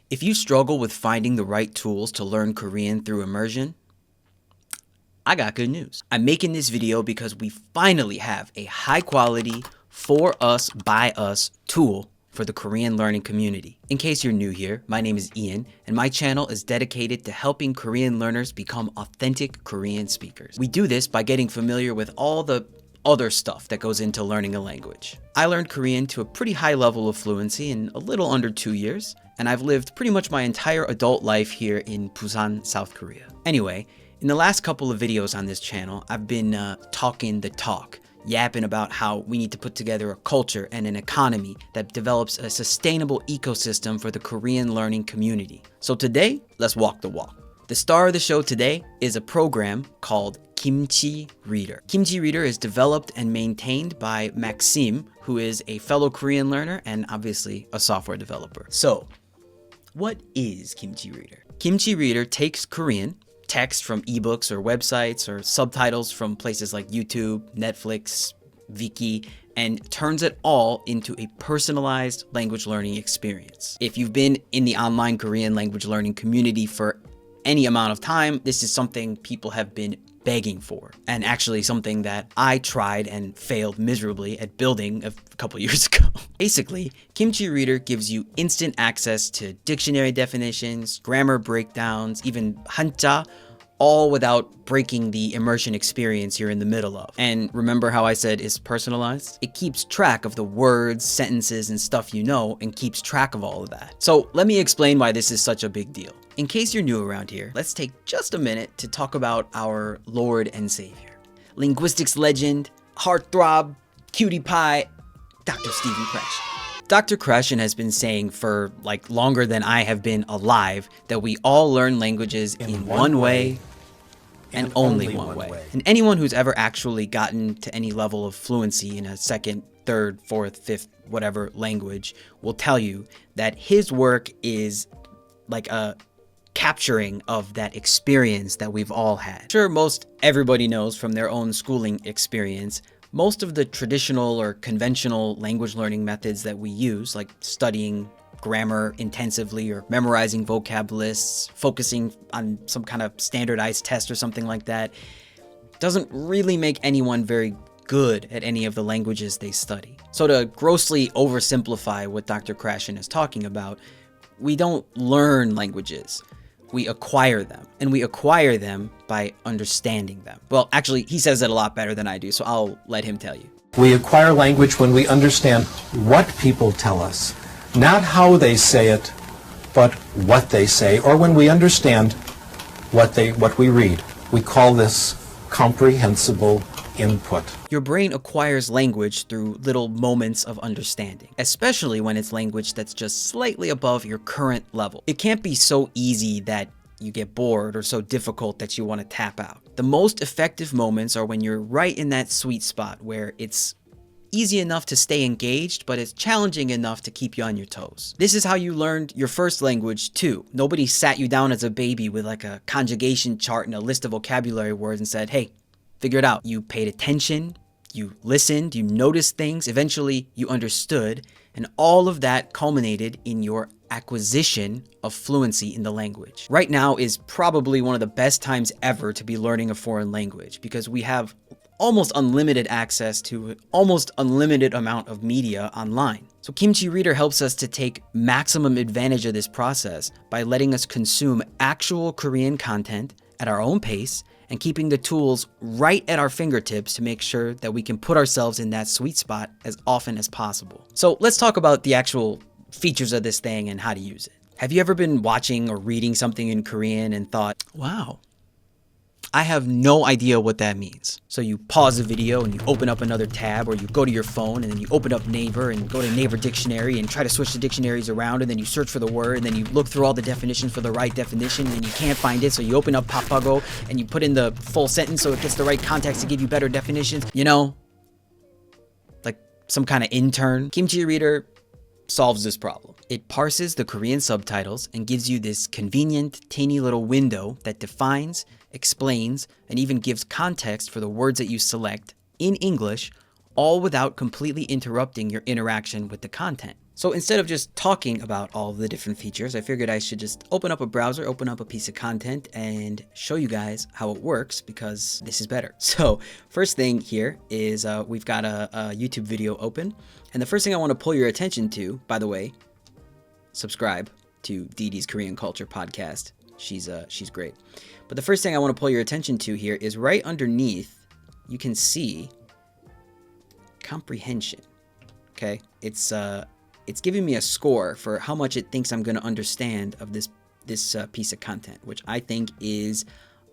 If you struggle with finding the right tools to learn Korean through immersion, I got good news. I'm making this video because we finally have a high quality, for us, by us tool for the Korean learning community. In case you're new here, my name is Ian, and my channel is dedicated to helping Korean learners become authentic Korean speakers. We do this by getting familiar with all the other stuff that goes into learning a language. I learned Korean to a pretty high level of fluency in a little under 2 years, and I've lived pretty much my entire adult life here in Busan, South Korea. Anyway, in the last couple of videos on this channel, I've been talking the talk, yapping about how we need to put together a culture and an economy that develops a sustainable ecosystem for the Korean learning community. So today, let's walk the walk. The star of the show today is a program called Kimchi Reader. Kimchi Reader is developed and maintained by Maxime, who is a fellow Korean learner and obviously a software developer. So, what is Kimchi Reader? Kimchi Reader takes Korean text from ebooks or websites or subtitles from places like YouTube, Netflix, Viki, and turns it all into a personalized language learning experience. If you've been in the online Korean language learning community for any amount of time, this is something people have been begging for, and actually something that I tried and failed miserably at building a couple years ago. Basically, Kimchi Reader gives you instant access to dictionary definitions, grammar breakdowns, even hanja, all without breaking the immersion experience you're in the middle of. And remember how I said it's personalized? It keeps track of the words, sentences, and stuff you know, and keeps track of all of that. So let me explain why this is such a big deal. In case you're new around here, let's take just a minute to talk about our Lord and Savior, linguistics legend, heartthrob, cutie pie, Dr. Stephen Krashen. Dr. Krashen has been saying for like longer than I have been alive that we all learn languages in one way and only one way. And anyone who's ever actually gotten to any level of fluency in a second, third, fourth, fifth, whatever language will tell you that his work is like a capturing of that experience that we've all had. Sure, most everybody knows from their own schooling experience, most of the traditional or conventional language learning methods that we use, like studying grammar intensively or memorizing vocab lists, focusing on some kind of standardized test or something like that, doesn't really make anyone very good at any of the languages they study. So to grossly oversimplify what Dr. Krashen is talking about, we don't learn languages. We acquire them, and we acquire them by understanding them. Well, actually, he says it a lot better than I do, so I'll let him tell you. We acquire language when we understand what people tell us, not how they say it, but what they say, or when we understand what we read. We call this comprehensible input. Your brain acquires language through little moments of understanding, especially when it's language that's just slightly above your current level. It can't be so easy that you get bored or so difficult that you want to tap out. The most effective moments are when you're right in that sweet spot where it's easy enough to stay engaged, but it's challenging enough to keep you on your toes. This is how you learned your first language too. Nobody sat you down as a baby with like a conjugation chart and a list of vocabulary words and said, hey, figure it out. You paid attention, you listened, you noticed things, eventually you understood, and all of that culminated in your acquisition of fluency in the language. Right now is probably one of the best times ever to be learning a foreign language because we have almost unlimited access to an almost unlimited amount of media online. So Kimchi Reader helps us to take maximum advantage of this process by letting us consume actual Korean content at our own pace and keeping the tools right at our fingertips to make sure that we can put ourselves in that sweet spot as often as possible. So let's talk about the actual features of this thing and how to use it. Have you ever been watching or reading something in Korean and thought, wow, I have no idea what that means? So you pause the video and you open up another tab, or you go to your phone and then you open up Naver and go to Naver Dictionary and try to switch the dictionaries around, and then you search for the word and then you look through all the definitions for the right definition and you can't find it, so you open up Papago and you put in the full sentence so it gets the right context to give you better definitions. You know, like some kind of intern. Kimchi Reader solves this problem. It parses the Korean subtitles and gives you this convenient, tiny little window that defines, explains, and even gives context for the words that you select in English, all without completely interrupting your interaction with the content. So instead of just talking about all the different features, I figured I should just open up a browser, open up a piece of content, and show you guys how it works, because this is better. So first thing here is we've got a YouTube video open. And the first thing I want to pull your attention to, by the way, subscribe to Dee Dee's Korean Culture podcast. She's great. But the first thing I want to pull your attention to here is right underneath, you can see comprehension. Okay, it's giving me a score for how much it thinks I'm going to understand of this piece of content, which I think is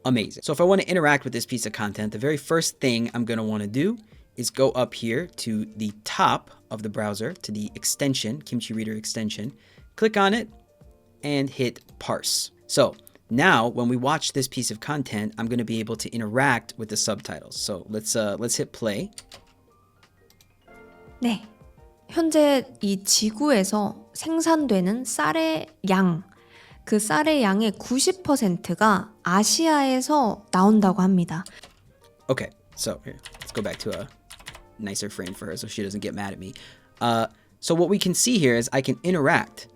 amazing. So if I want to interact with this piece of content, the very first thing I'm going to want to do is go up here to the top of the browser, to the extension, Kimchi Reader extension, click on it, and hit parse. So now when we watch this piece of content, I'm going to be able to interact with the subtitles. So let's hit play. 네. 현재 이 지구에서 생산되는 쌀의 양, 그 쌀의 양의 90%가 아시아에서 나온다고 합니다. Okay, so here, let's go back to a nicer frame for her so she doesn't get mad at me. So what we can see here is I can interact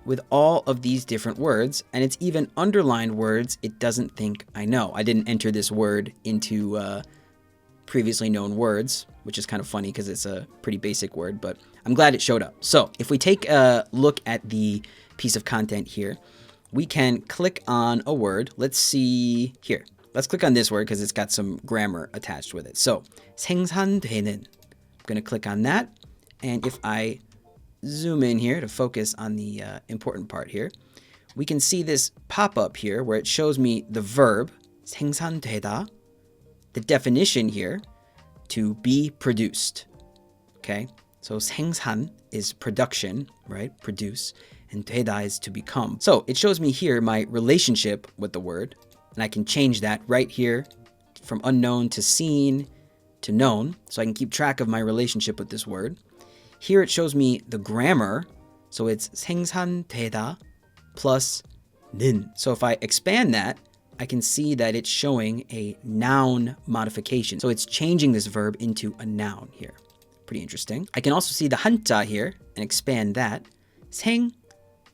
with all of these different words, and it's even underlined words it doesn't think I know. I didn't enter this word into previously known words, which is kind of funny because it's a pretty basic word, but I'm glad it showed up. So if we take a look at the piece of content here, we can click on a word. Let's see here. Let's click on this word because it's got some grammar attached with it. So 생산되는. I'm going to click on that. And if I zoom in here to focus on the important part here, we can see this pop up here where it shows me the verb 생산되다, the definition here, to be produced. Okay, so 생산 is production, right? Produce, and 되다 is to become. So it shows me here my relationship with the word, and I can change that right here from unknown to seen to known, so I can keep track of my relationship with this word. Here it shows me the grammar, so it's 생산되다 plus 는. So if I expand that, I can see that it's showing a noun modification. So it's changing this verb into a noun here. Pretty interesting. I can also see the 한자 here and expand that. 생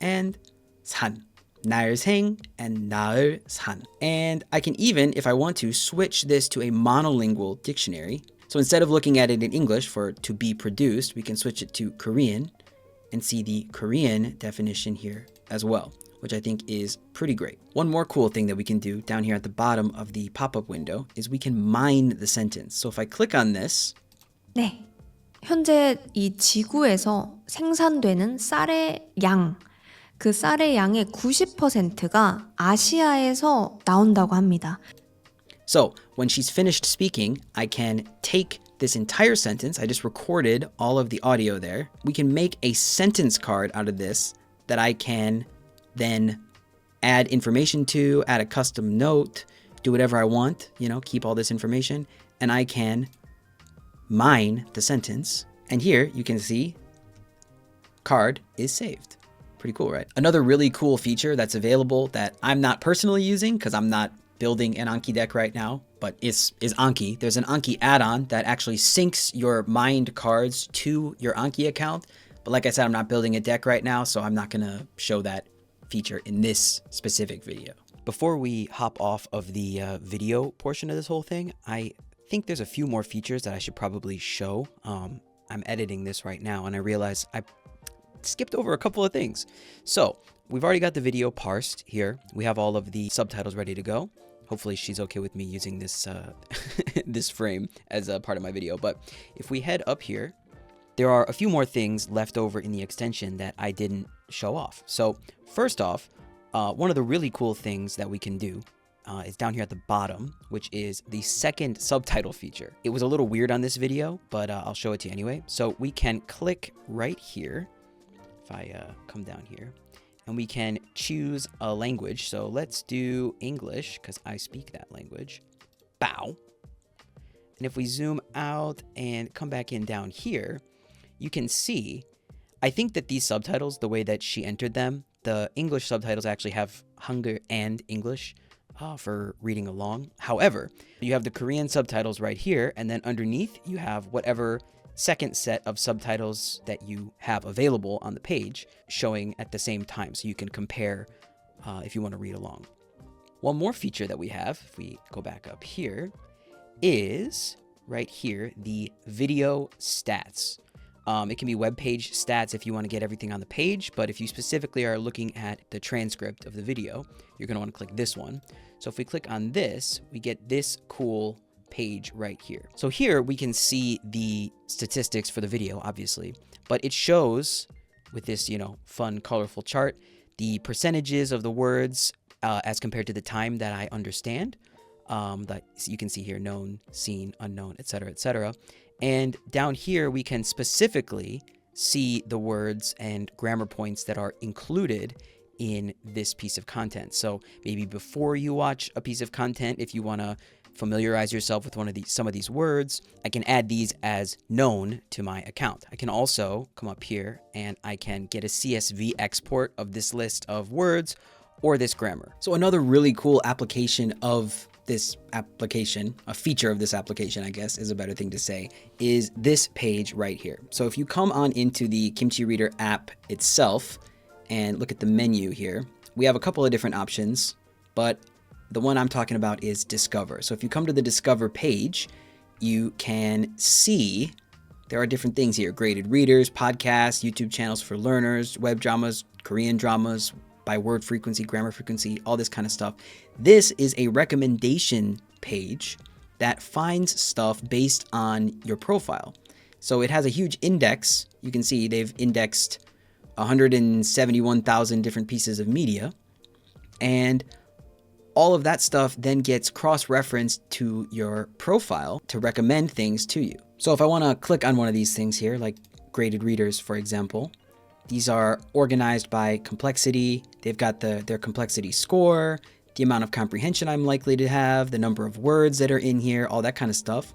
and 산. 날 생 and 나을 산. And I can even, if I want to, switch this to a monolingual dictionary. So instead of looking at it in English for to be produced, we can switch it to Korean and see the Korean definition here as well, which I think is pretty great. One more cool thing that we can do down here at the bottom of the pop-up window is we can mine the sentence. So if I click on this, 네. 현재 이 지구에서 생산되는 쌀의 양, 그 쌀의 양의 90%가 아시아에서 나온다고 합니다. so when she's finished speaking, I can take this entire sentence. I just recorded all of the audio there. We can make a sentence card out of this that I can then add information to, add a custom note, do whatever I want, keep all this information, and I can mine the sentence. And here you can see card is saved. Pretty cool, right? Another really cool feature that's available that I'm not personally using because I'm not building an Anki deck right now, but is Anki. There's an Anki add-on that actually syncs your mined cards to your Anki account. But like I said, I'm not building a deck right now, so I'm not going to show that feature in this specific video. Before we hop off of the video portion of this whole thing, I think there's a few more features that I should probably show. I'm editing this right now, and I realize I skipped over a couple of things. So we've already got the video parsed here. We have all of the subtitles ready to go. Hopefully she's okay with me using this this frame as a part of my video. But if we head up here, there are a few more things left over in the extension that I didn't show off. So first off, one of the really cool things that we can do is down here at the bottom, which is the second subtitle feature. It was a little weird on this video, but I'll show it to you anyway. So we can click right here. If I come down here, and we can choose a language. So let's do English because I speak that language. Bow. And if we zoom out and come back in down here, you can see, I think that these subtitles, the way that she entered them, the English subtitles actually have Hangul and English for reading along. However, you have the Korean subtitles right here, and then underneath you have whatever second set of subtitles that you have available on the page showing at the same time, so you can compare if you want to read along. One more feature that we have, if we go back up here, is right here, the video stats. It can be web page stats if you want to get everything on the page, but if you specifically are looking at the transcript of the video, you're going to want to click this one. So if we click on this, we get this cool page right here. So here we can see the statistics for the video, obviously, but it shows with this, fun, colorful chart, the percentages of the words as compared to the time that I understand. That you can see here, known, seen, unknown, etc., etc. And down here, we can specifically see the words and grammar points that are included in this piece of content. So maybe before you watch a piece of content, if you want to familiarize yourself with some of these words, I can add these as known to my account. I can also come up here and I can get a CSV export of this list of words or this grammar. So another really cool application of this application, a feature of this application, I guess is a better thing to say, is this page right here. So if you come on into the Kimchi Reader app itself and look at the menu here, we have a couple of different options, but the one I'm talking about is Discover. So if you come to the Discover page, you can see there are different things here: graded readers, podcasts, YouTube channels for learners, web dramas, Korean dramas, by word frequency, grammar frequency, all this kind of stuff. This is a recommendation page that finds stuff based on your profile. So it has a huge index. You can see they've indexed 171,000 different pieces of media, and all of that stuff then gets cross-referenced to your profile to recommend things to you. So if I want to click on one of these things here, like graded readers, for example, these are organized by complexity. They've got their complexity score, the amount of comprehension I'm likely to have, the number of words that are in here, all that kind of stuff.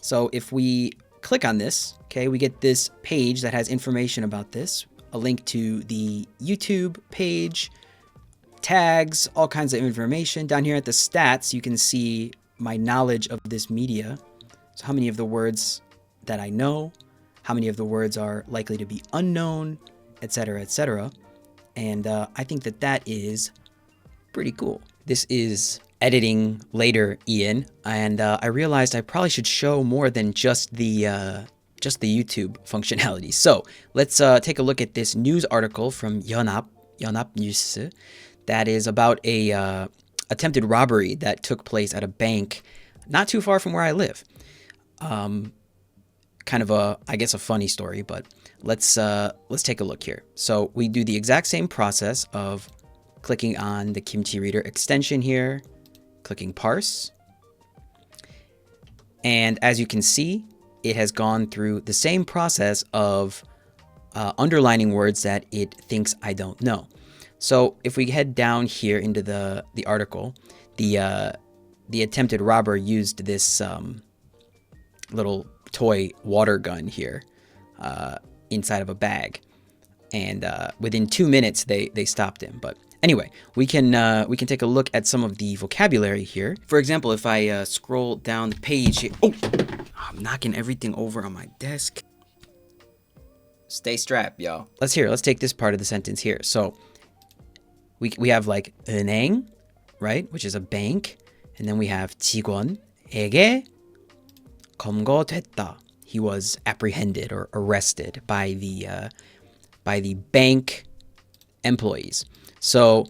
So if we click on this, okay, we get this page that has information about this, a link to the YouTube page, tags, all kinds of information. Down here at the stats, you can see my knowledge of this media. So how many of the words that I know, how many of the words are likely to be unknown, etc., etc. And I think that is pretty cool. This is editing later, Ian, and I realized I probably should show more than just the YouTube functionality. So let's take a look at this news article from Yeonap News that is about a attempted robbery that took place at a bank not too far from where I live. Kind of I guess a funny story, but let's take a look here. So we do the exact same process of clicking on the Kimchi Reader extension here, clicking parse. And as you can see, it has gone through the same process of underlining words that it thinks I don't know. So if we head down here into the article, the attempted robber used this little toy water gun here inside of a bag, and within 2 minutes they stopped him. But anyway, we can take a look at some of the vocabulary here. For example, if I scroll down the page here, I'm knocking everything over on my desk. Stay strapped, y'all. Let's take this part of the sentence here. So we have like 은행, right, which is a bank, and then we have 직원에게 검거됐다. He was apprehended or arrested by the bank employees. So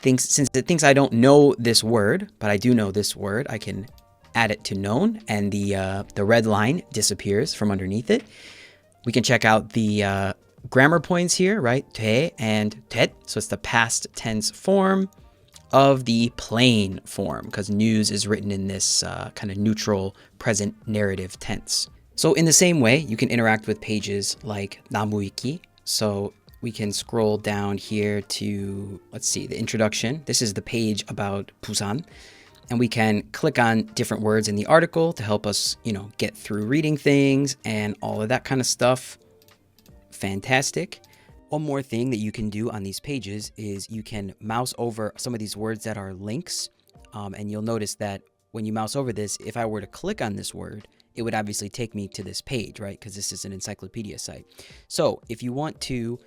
since it thinks I don't know this word, but I do know this word, I can add it to known, and the red line disappears from underneath it. We can check out the grammar points here, right? 돼 and 됐. So it's the past tense form of the plain form, because news is written in this kind of neutral present narrative tense. So in the same way, you can interact with pages like 나무위키. So we can scroll down here to, let's see, the introduction. This is the page about Busan. And we can click on different words in the article to help us, get through reading things and all of that kind of stuff. Fantastic. One more thing that you can do on these pages is you can mouse over some of these words that are links. And you'll notice that when you mouse over this, if I were to click on this word, it would obviously take me to this page, right? Because this is an encyclopedia site. So if you want to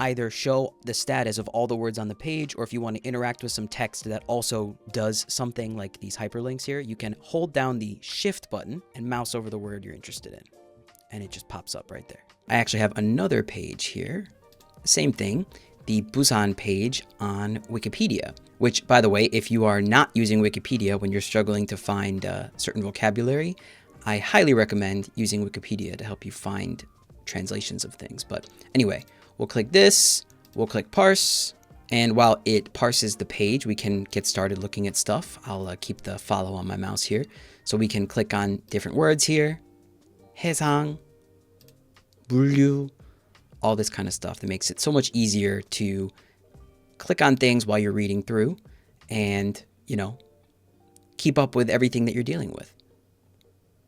either show the status of all the words on the page, or if you want to interact with some text that also does something like these hyperlinks here, you can hold down the shift button and mouse over the word you're interested in, and it just pops up right there. I actually have another page here. Same thing, the Busan page on Wikipedia, which, by the way, if you are not using Wikipedia when you're struggling to find certain vocabulary, I highly recommend using Wikipedia to help you find translations of things. But anyway, we'll click this, we'll click parse, and while it parses the page, we can get started looking at stuff. I'll keep the follow on my mouse here. So we can click on different words here. 해상, 물류, all this kind of stuff that makes it so much easier to click on things while you're reading through and, you know, keep up with everything that you're dealing with.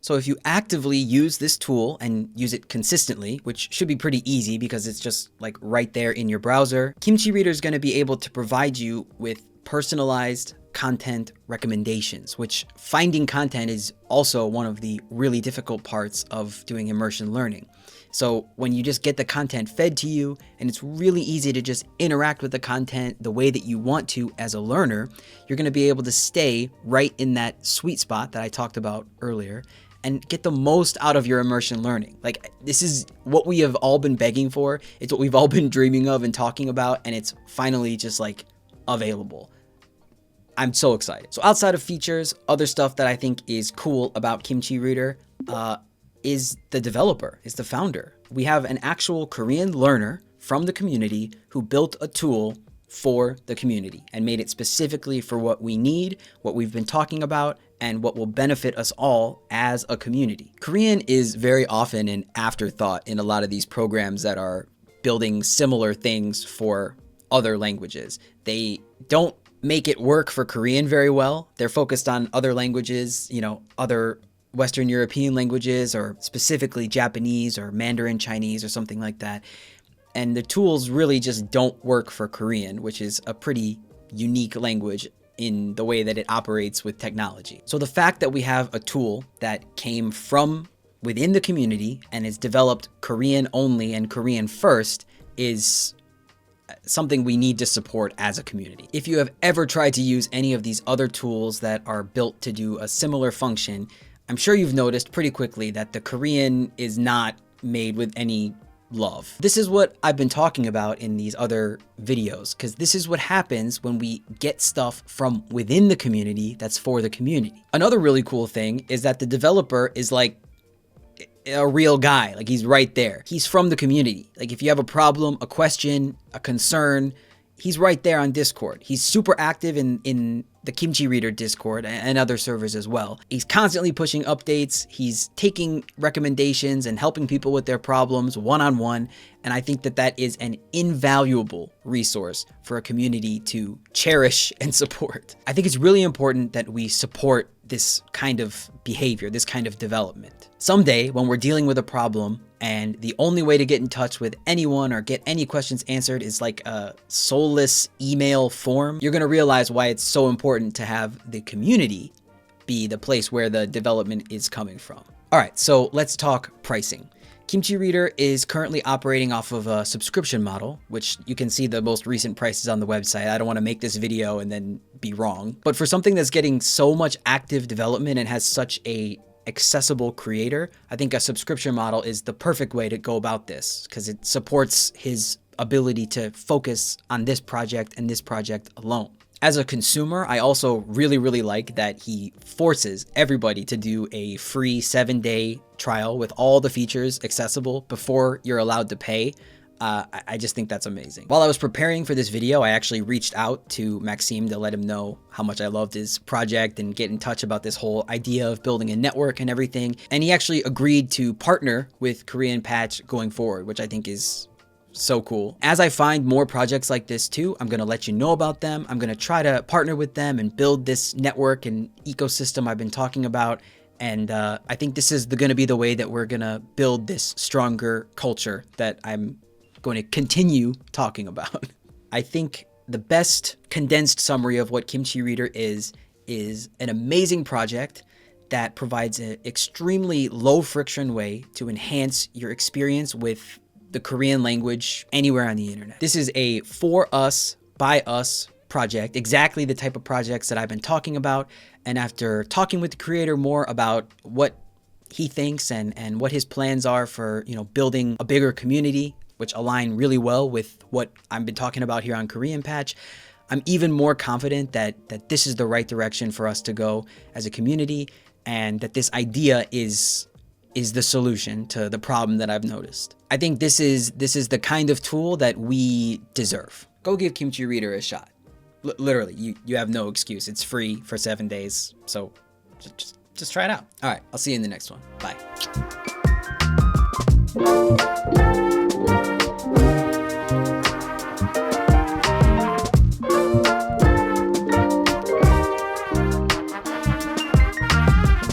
So if you actively use this tool and use it consistently, which should be pretty easy because it's just like right there in your browser, Kimchi Reader is going to be able to provide you with personalized content recommendations, which finding content is also one of the really difficult parts of doing immersion learning. So when you just get the content fed to you, and it's really easy to just interact with the content the way that you want to as a learner, you're going to be able to stay right in that sweet spot that I talked about earlier and get the most out of your immersion learning. Like, this is what we have all been begging for. It's what we've all been dreaming of and talking about, and it's finally just like available. I'm so excited. So outside of features, other stuff that I think is cool about Kimchi Reader is the developer, is the founder. We have an actual Korean learner from the community who built a tool for the community and made it specifically for what we need, what we've been talking about, and what will benefit us all as a community. Korean is very often an afterthought in a lot of these programs that are building similar things for other languages. They don't make it work for Korean very well. They're focused on other languages, you know, other Western European languages, or specifically Japanese or Mandarin Chinese or something like that. And the tools really just don't work for Korean, which is a pretty unique language in the way that it operates with technology. So the fact that we have a tool that came from within the community and is developed Korean only and Korean first is something we need to support as a community. If you have ever tried to use any of these other tools that are built to do a similar function, I'm sure you've noticed pretty quickly that the Korean is not made with any love. This is what I've been talking about in these other videos, because this is what happens when we get stuff from within the community that's for the community. Another really cool thing is that the developer is like a real guy. Like, he's right there. He's from the community. Like, if you have a problem, a question, a concern, he's right there on Discord. He's super active in the Kimchi Reader Discord and other servers as well. He's constantly pushing updates. He's taking recommendations and helping people with their problems one-on-one. And I think that that is an invaluable resource for a community to cherish and support. I think it's really important that we support this kind of behavior, this kind of development. Someday, when we're dealing with a problem and the only way to get in touch with anyone or get any questions answered is like a soulless email form, you're gonna realize why it's so important to have the community be the place where the development is coming from. All right, so let's talk pricing. Kimchi Reader is currently operating off of a subscription model, which you can see the most recent prices on the website. I don't want to make this video and then be wrong. But for something that's getting so much active development and has such a accessible creator, I think a subscription model is the perfect way to go about this, because it supports his ability to focus on this project and this project alone. As a consumer, I also really like that he forces everybody to do a free 7-day trial with all the features accessible before you're allowed to pay. I just think that's amazing. While I was preparing for this video, I actually reached out to Maxime to let him know how much I loved his project and get in touch about this whole idea of building a network and everything. And he actually agreed to partner with Korean Patch going forward, which I think is so cool. As I find more projects like this too, I'm going to let you know about them. I'm going to try to partner with them and build this network and ecosystem I've been talking about. And I think this is going to be the way that we're going to build this stronger culture that I'm going to continue talking about. I think the best condensed summary of what Kimchi Reader is an amazing project that provides an extremely low friction way to enhance your experience with the Korean language anywhere on the internet. This is a for us, by us project, exactly the type of projects that I've been talking about. And after talking with the creator more about what he thinks and what his plans are for, building a bigger community, which align really well with what I've been talking about here on Korean Patch, I'm even more confident that this is the right direction for us to go as a community, and that this idea is the solution to the problem that I've noticed. I think this is the kind of tool that we deserve. Go give Kimchi Reader a shot. Literally, you have no excuse. It's free for 7 days, so just try it out. All right, I'll see you in the next one. Bye.